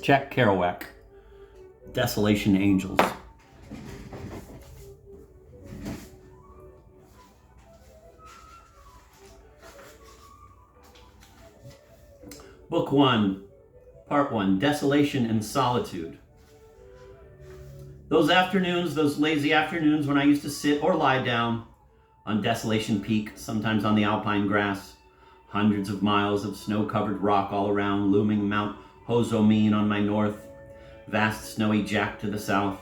Jack Kerouac, Desolation Angels. Book 1, Part 1, Desolation and Solitude. Those afternoons, those lazy afternoons when I used to sit or lie down on Desolation Peak, sometimes on the alpine grass, hundreds of miles of snow-covered rock all around, looming Mount Hozomeen on my north, vast snowy Jack to the south,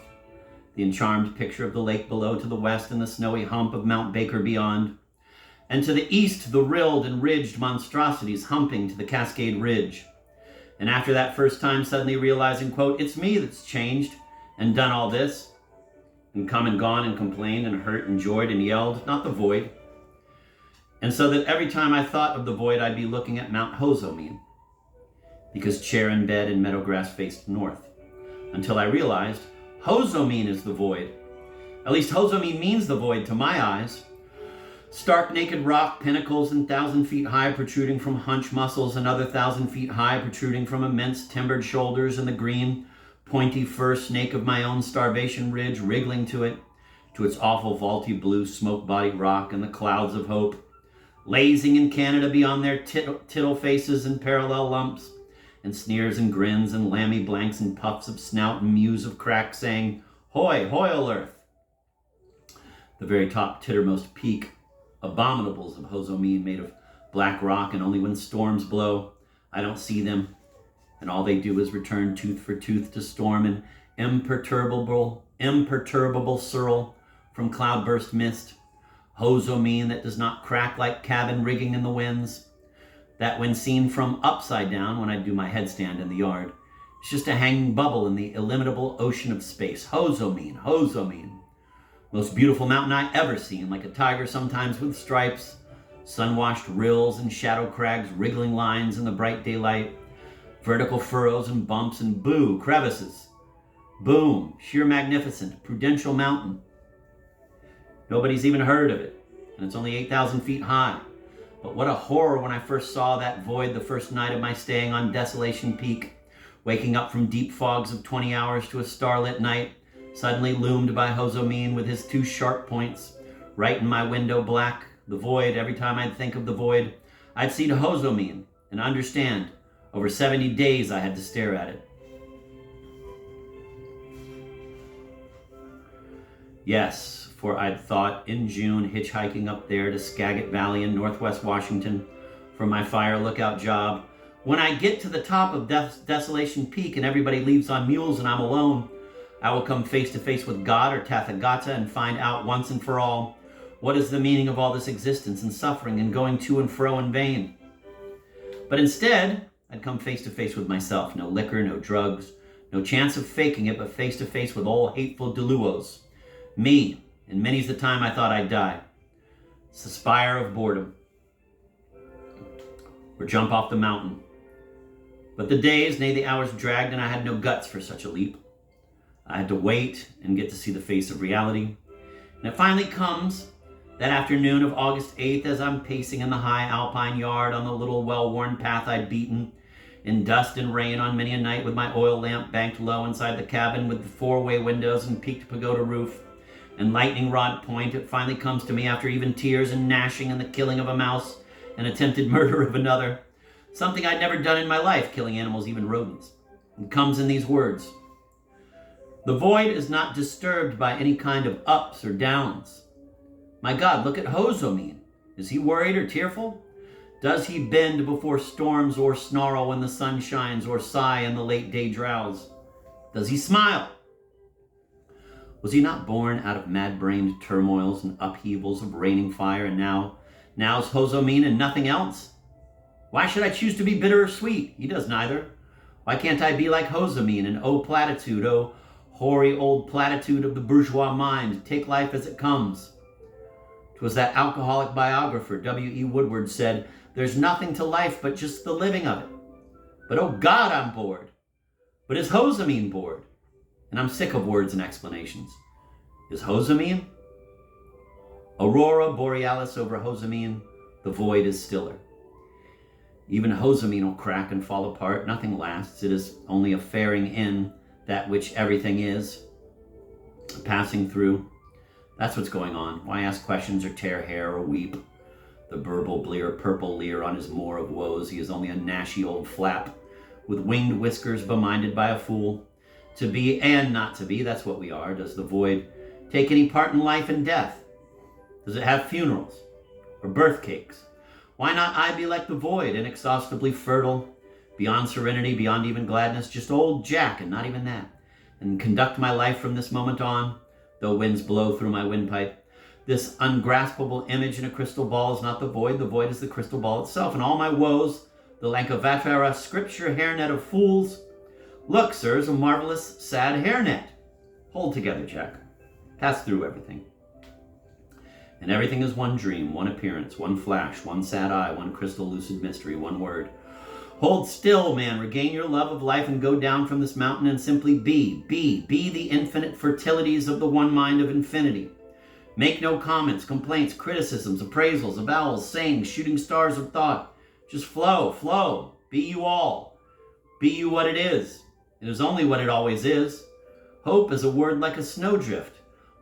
the encharmed picture of the lake below to the west, and the snowy hump of Mount Baker beyond. And to the east, the rilled and ridged monstrosities humping to the Cascade Ridge. And after that first time, suddenly realizing, quote, it's me that's changed and done all this, and come and gone and complained and hurt and joyed and yelled, not the void. And so that every time I thought of the void, I'd be looking at Mount Hozomeen, because chair and bed and meadow grass faced north, until I realized Hozomeen is the void. At least Hozomeen means the void to my eyes. Stark naked rock, pinnacles 1,000 feet high protruding from hunch muscles, another 1,000 feet high protruding from immense timbered shoulders, and the green, pointy fur snake of my own starvation ridge wriggling to its awful vaulty blue smoke-bodied rock, and the clouds of hope, lazing in Canada beyond their tittle faces and parallel lumps, and sneers and grins and lammy blanks and puffs of snout and mews of crack saying, hoy, hoil earth. The very top tittermost peak, abominables of Hozomeen made of black rock, and only when storms blow, I don't see them, and all they do is return tooth for tooth to storm, an imperturbable surl from cloudburst mist. Hozomeen that does not crack like cabin rigging in the winds, that when seen from upside down, when I do my headstand in the yard, it's just a hanging bubble in the illimitable ocean of space. Hozomeen, Hozomeen. Most beautiful mountain I ever seen, like a tiger sometimes with stripes, sun-washed rills and shadow crags, wriggling lines in the bright daylight, vertical furrows and bumps and boo, crevices. Boom, sheer magnificent, prudential mountain. Nobody's even heard of it, and it's only 8,000 feet high. But what a horror when I first saw that void the first night of my staying on Desolation Peak, waking up from deep fogs of 20 hours to a starlit night, suddenly loomed by Hozomeen with his two sharp points, right in my window black, the void. Every time I'd think of the void, I'd see to Hozomeen and understand. Over 70 days I had to stare at it. Yes, for I'd thought in June, hitchhiking up there to Skagit Valley in northwest Washington for my fire lookout job, when I get to the top of Desolation Peak and everybody leaves on mules and I'm alone, I will come face to face with God or Tathagata and find out once and for all what is the meaning of all this existence and suffering and going to and fro in vain. But instead, I'd come face to face with myself. No liquor, no drugs, no chance of faking it, but face to face with all hateful deluos. Me, and many's the time I thought I'd die. It's the spire of boredom. Or jump off the mountain. But the days, nay the hours dragged, and I had no guts for such a leap. I had to wait and get to see the face of reality. And it finally comes that afternoon of August 8th as I'm pacing in the high alpine yard on the little well-worn path I'd beaten in dust and rain on many a night with my oil lamp banked low inside the cabin with the four-way windows and peaked pagoda roof and lightning rod point. It finally comes to me after even tears and gnashing and the killing of a mouse and attempted murder of another. Something I'd never done in my life, killing animals, even rodents. It comes in these words. The void is not disturbed by any kind of ups or downs. My God, look at Hozomeen. Is he worried or tearful? Does he bend before storms or snarl when the sun shines or sigh in the late day drowse? Does he smile? Was he not born out of mad-brained turmoils and upheavals of raining fire, and now's Hozomeen and nothing else? Why should I choose to be bitter or sweet? He does neither. Why can't I be like Hozomeen and oh platitude, oh hoary old platitude of the bourgeois mind, take life as it comes? 'Twas that alcoholic biographer, W.E. Woodward, said, there's nothing to life but just the living of it. But oh God, I'm bored. But is Hozomeen bored? And I'm sick of words and explanations. Is Hozomeen? Aurora borealis over Hozomeen, the void is stiller. Even hosamine will crack and fall apart. Nothing lasts. It is only a faring in, that which everything is, passing through. That's what's going on. Why ask questions or tear hair or weep? The burble blear, purple leer on his moor of woes. He is only a gnashy old flap, with winged whiskers beminded by a fool. To be and not to be, that's what we are. Does the void take any part in life and death? Does it have funerals or birth cakes? Why not I be like the void, inexhaustibly fertile, beyond serenity, beyond even gladness, just old Jack and not even that, and conduct my life from this moment on, though winds blow through my windpipe. This ungraspable image in a crystal ball is not the void is the crystal ball itself, and all my woes, the Lankavatara scripture hairnet of fools. Look, sir, is a marvelous, sad hairnet. Hold together, Jack. Pass through everything. And everything is one dream, one appearance, one flash, one sad eye, one crystal lucid mystery, one word. Hold still, man. Regain your love of life and go down from this mountain and simply be. Be the infinite fertilities of the one mind of infinity. Make no comments, complaints, criticisms, appraisals, avowals, sayings, shooting stars of thought. Just flow. Be you all. Be you what it is. It is only what it always is. Hope is a word like a snowdrift.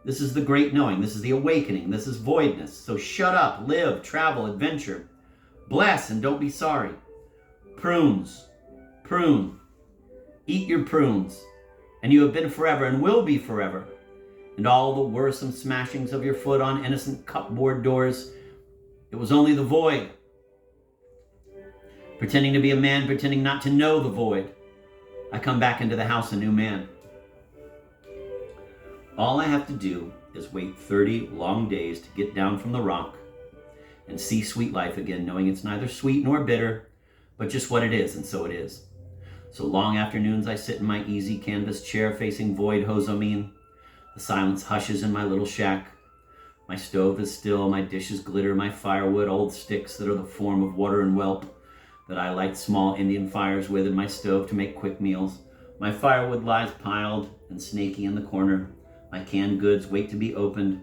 This is the great knowing. This is the awakening. This is voidness. So shut up, live, travel, adventure. Bless and don't be sorry. Prunes. Prune. Eat your prunes. And you have been forever and will be forever. And all the worrisome smashings of your foot on innocent cupboard doors, it was only the void. Pretending to be a man, pretending not to know the void. I come back into the house a new man. All I have to do is wait 30 long days to get down from the rock and see sweet life again, knowing it's neither sweet nor bitter, but just what it is, and so it is. So long afternoons I sit in my easy canvas chair facing void hosomine. The silence hushes in my little shack. My stove is still, my dishes glitter, my firewood, old sticks that are the form of water and whelp that I light small Indian fires with in my stove to make quick meals. My firewood lies piled and snaky in the corner. My canned goods wait to be opened.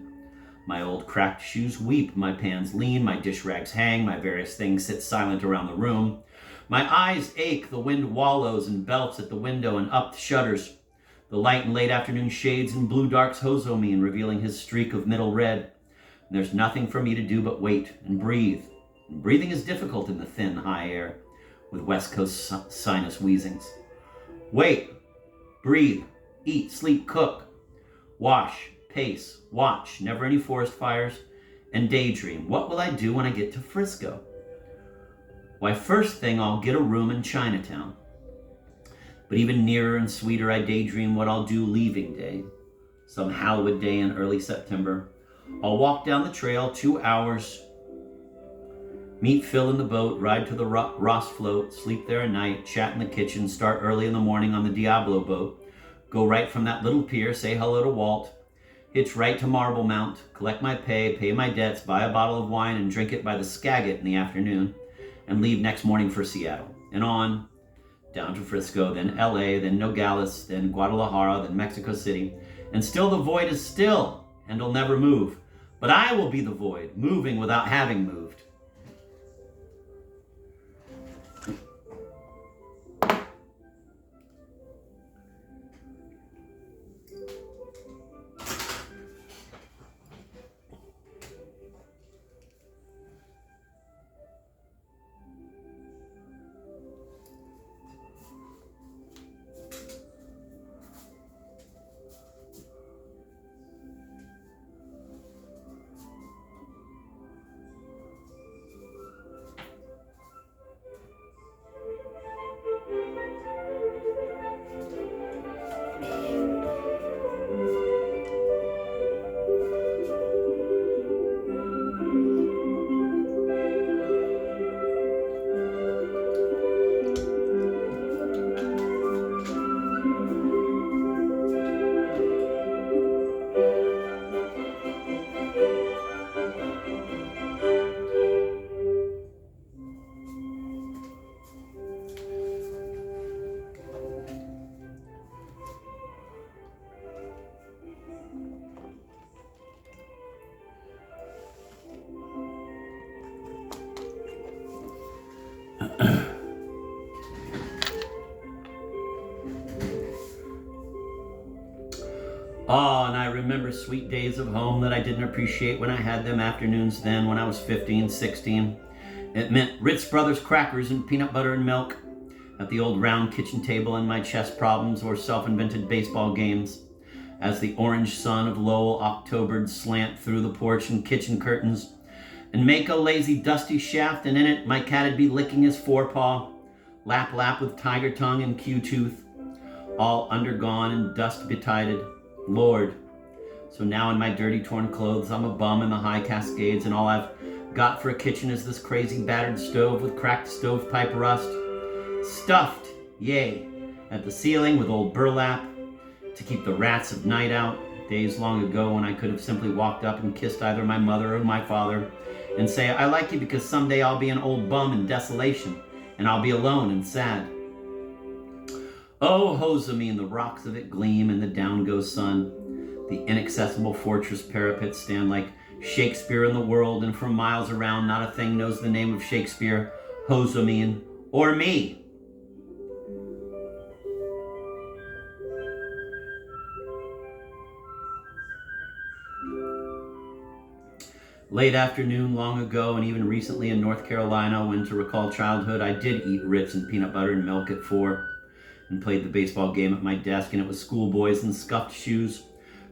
My old cracked shoes weep, my pans lean, my dish rags hang, my various things sit silent around the room. My eyes ache, the wind wallows and belts at the window and up the shutters. The light in late afternoon shades and blue darks hosomine, revealing his streak of middle red. And there's nothing for me to do but wait and breathe. And breathing is difficult in the thin, high air, with West Coast sinus wheezings. Wait, breathe, eat, sleep, cook. Wash, pace, watch, never any forest fires, and daydream. What will I do when I get to Frisco? Why, first thing, I'll get a room in Chinatown. But even nearer and sweeter, I daydream what I'll do leaving day. Some Hallowed day in early September. I'll walk down the trail 2 hours, meet Phil in the boat, ride to the Ross float, sleep there a night, chat in the kitchen, start early in the morning on the Diablo boat, go right from that little pier, say hello to Walt, hitch right to Marble Mount, collect my pay my debts, buy a bottle of wine and drink it by the Skagit in the afternoon, and leave next morning for Seattle. And on, down to Frisco, then LA, then Nogales, then Guadalajara, then Mexico City. And still the void is still, and will never move. But I will be the void, moving without having moved. Oh, and I remember sweet days of home that I didn't appreciate when I had them afternoons then when I was 15, 16. It meant Ritz Brothers crackers and peanut butter and milk at the old round kitchen table and my chess problems or self-invented baseball games. As the orange sun of Lowell Octobered slant through the porch and kitchen curtains and make a lazy dusty shaft, and in it my cat'd be licking his forepaw, lap with tiger tongue and Q-tooth, all undergone and dust betided. Lord. So now in my dirty torn clothes I'm a bum in the high Cascades, and all I've got for a kitchen is this crazy battered stove with cracked stovepipe rust, stuffed, yea, at the ceiling with old burlap to keep the rats of night out. Days long ago when I could have simply walked up and kissed either my mother or my father and say, I like you because someday I'll be an old bum in desolation and I'll be alone and sad. Oh, Hosami, the rocks of it gleam in the down-goes sun. The inaccessible fortress parapets stand like Shakespeare in the world, and for miles around not a thing knows the name of Shakespeare, Hosami, or me. Late afternoon long ago, and even recently in North Carolina, when to recall childhood, I did eat Ritz and peanut butter and milk at 4. And played the baseball game at my desk, and it was schoolboys in scuffed shoes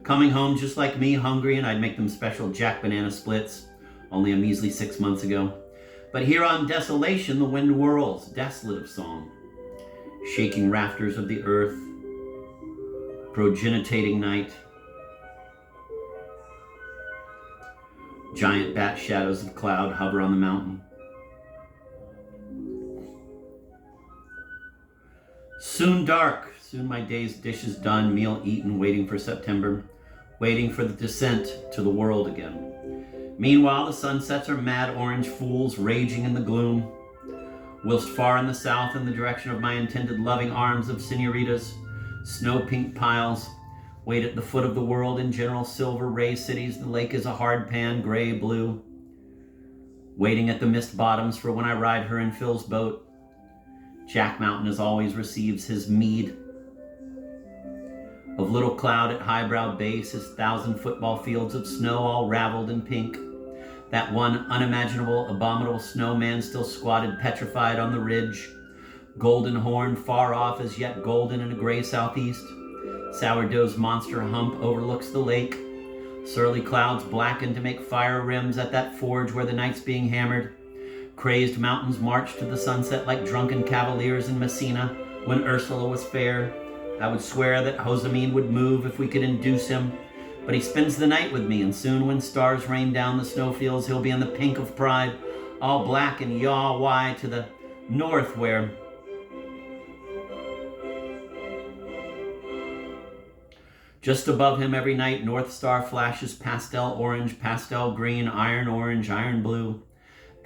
coming home just like me, hungry, and I'd make them special Jack banana splits only a measly 6 months ago. But here on Desolation the wind whirls, desolate of song, shaking rafters of the earth, progenitating night, giant bat shadows of cloud hover on the mountain. Soon dark, soon my day's dishes done, meal eaten, waiting for September, waiting for the descent to the world again. Meanwhile, the sunsets are mad orange fools raging in the gloom, whilst far in the south, in the direction of my intended loving arms of senoritas, snow-pink piles wait at the foot of the world in general silver ray cities. The lake is a hard pan, gray, blue, waiting at the mist bottoms for when I ride her in Phil's boat. Jack Mountain as always receives his meed of little cloud at highbrow base, his 1,000 football fields of snow all raveled in pink. That one unimaginable, abominable snowman still squatted petrified on the ridge, golden horn far off as yet golden in a gray southeast. Sourdough's monster hump overlooks the lake. Surly clouds blacken to make fire rims at that forge where the night's being hammered. Crazed mountains march to the sunset like drunken cavaliers in Messina when Ursula was fair. I would swear that Hosami would move if we could induce him, but he spends the night with me, and soon when stars rain down the snowfields, he'll be in the pink of pride, all black and yaw-why to the north where just above him every night, North Star flashes pastel orange, pastel green, iron orange, iron blue.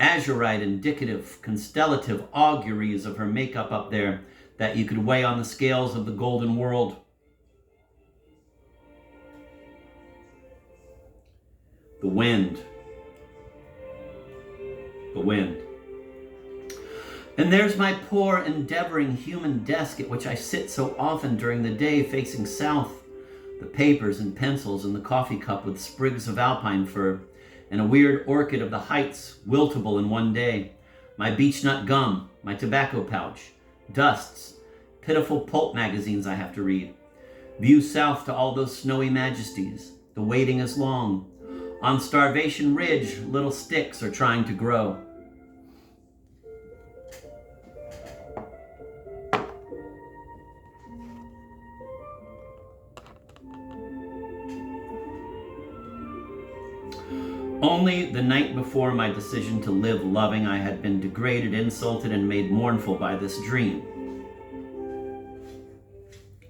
Azurite indicative, constellative auguries of her makeup up there that you could weigh on the scales of the golden world. The wind. The wind. And there's my poor, endeavoring human desk at which I sit so often during the day facing south. The papers and pencils and the coffee cup with sprigs of alpine fir and a weird orchid of the heights, wiltable in one day. My beechnut gum, my tobacco pouch, dusts, pitiful pulp magazines I have to read. View south to all those snowy majesties. The waiting is long. On Starvation Ridge, little sticks are trying to grow. Only the night before my decision to live loving, I had been degraded, insulted, and made mournful by this dream.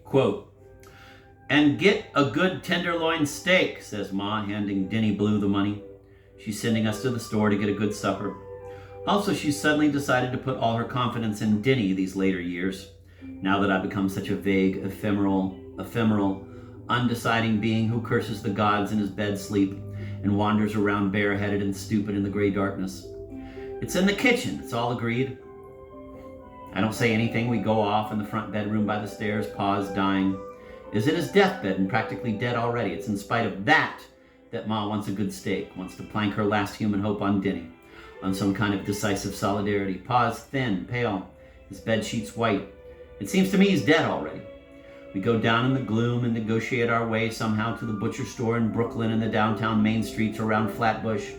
Quote, "And get a good tenderloin steak," says Ma, handing Denny Blue the money. She's sending us to the store to get a good supper. Also, she's suddenly decided to put all her confidence in Denny these later years, now that I've become such a vague, ephemeral, undeciding being who curses the gods in his bed sleep and wanders around bareheaded and stupid in the gray darkness. It's in the kitchen, it's all agreed. I don't say anything. We go off in the front bedroom by the stairs, Pa's dying. is at his deathbed and practically dead already. It's in spite of that Ma wants a good steak, wants to plank her last human hope on Denny, on some kind of decisive solidarity. Pa is thin, pale, his bed sheets white. It seems to me he's dead already. We go down in the gloom and negotiate our way somehow to the butcher store in Brooklyn and the downtown main streets around Flatbush.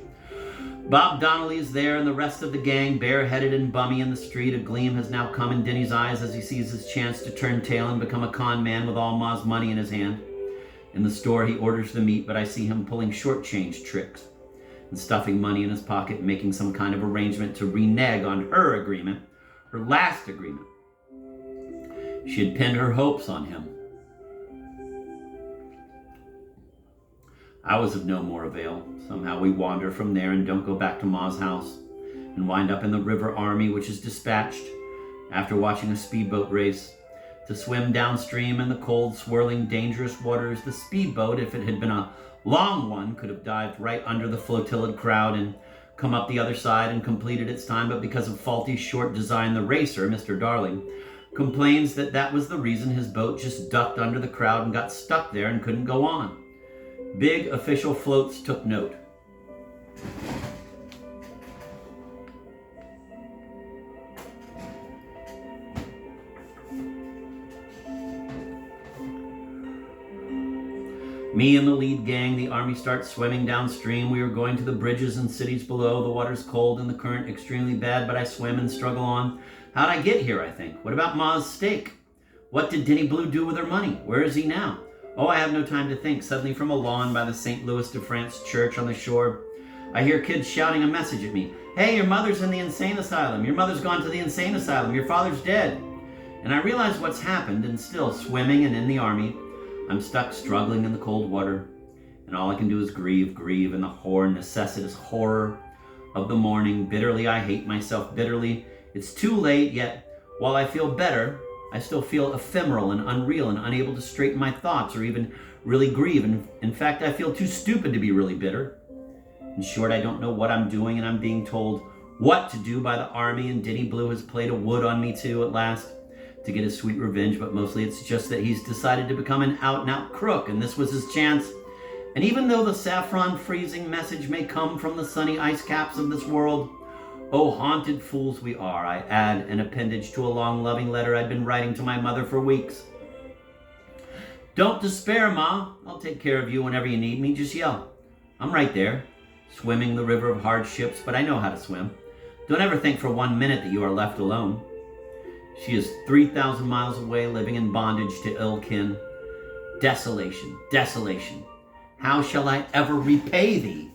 Bob Donnelly is there and the rest of the gang, bareheaded and bummy in the street. A gleam has now come in Denny's eyes as he sees his chance to turn tail and become a con man with all Ma's money in his hand. In the store, he orders the meat, but I see him pulling shortchange tricks and stuffing money in his pocket, making some kind of arrangement to renege on her agreement, her last agreement. She had pinned her hopes on him. I was of no more avail. Somehow we wander from there and don't go back to Ma's house and wind up in the river army, which is dispatched, after watching a speedboat race, to swim downstream in the cold, swirling, dangerous waters. The speedboat, if it had been a long one, could have dived right under the flotilled crowd and come up the other side and completed its time, but because of faulty short design, the racer, Mr. Darling, complains that that was the reason his boat just ducked under the crowd and got stuck there and couldn't go on. Big official floats took note. Me and the lead gang, the army, starts swimming downstream. We are going to the bridges and cities below. The water's cold and the current extremely bad, but I swim and struggle on. How'd I get here, I think? What about Ma's steak? What did Denny Blue do with her money? Where is he now? Oh, I have no time to think. Suddenly from a lawn by the St. Louis de France church on the shore, I hear kids shouting a message at me. Hey, your mother's in the insane asylum. Your mother's gone to the insane asylum. Your father's dead. And I realize what's happened, and still swimming and in the army, I'm stuck struggling in the cold water, and all I can do is grieve in the necessitous horror of the morning. Bitterly, I hate myself bitterly. It's too late, yet while I feel better, I still feel ephemeral and unreal and unable to straighten my thoughts or even really grieve. And in fact, I feel too stupid to be really bitter. In short, I don't know what I'm doing, and I'm being told what to do by the army, and Denny Blue has played a wood on me too at last, to get his sweet revenge, but mostly it's just that he's decided to become an out-and-out crook, and this was his chance. And even though the saffron freezing message may come from the sunny ice caps of this world, oh, haunted fools we are, I add an appendage to a long, loving letter I'd been writing to my mother for weeks. Don't despair, Ma. I'll take care of you whenever you need me. Just yell. I'm right there, swimming the river of hardships, but I know how to swim. Don't ever think for 1 minute that you are left alone. She is 3,000 miles away, living in bondage to ill kin. Desolation, desolation. How shall I ever repay thee?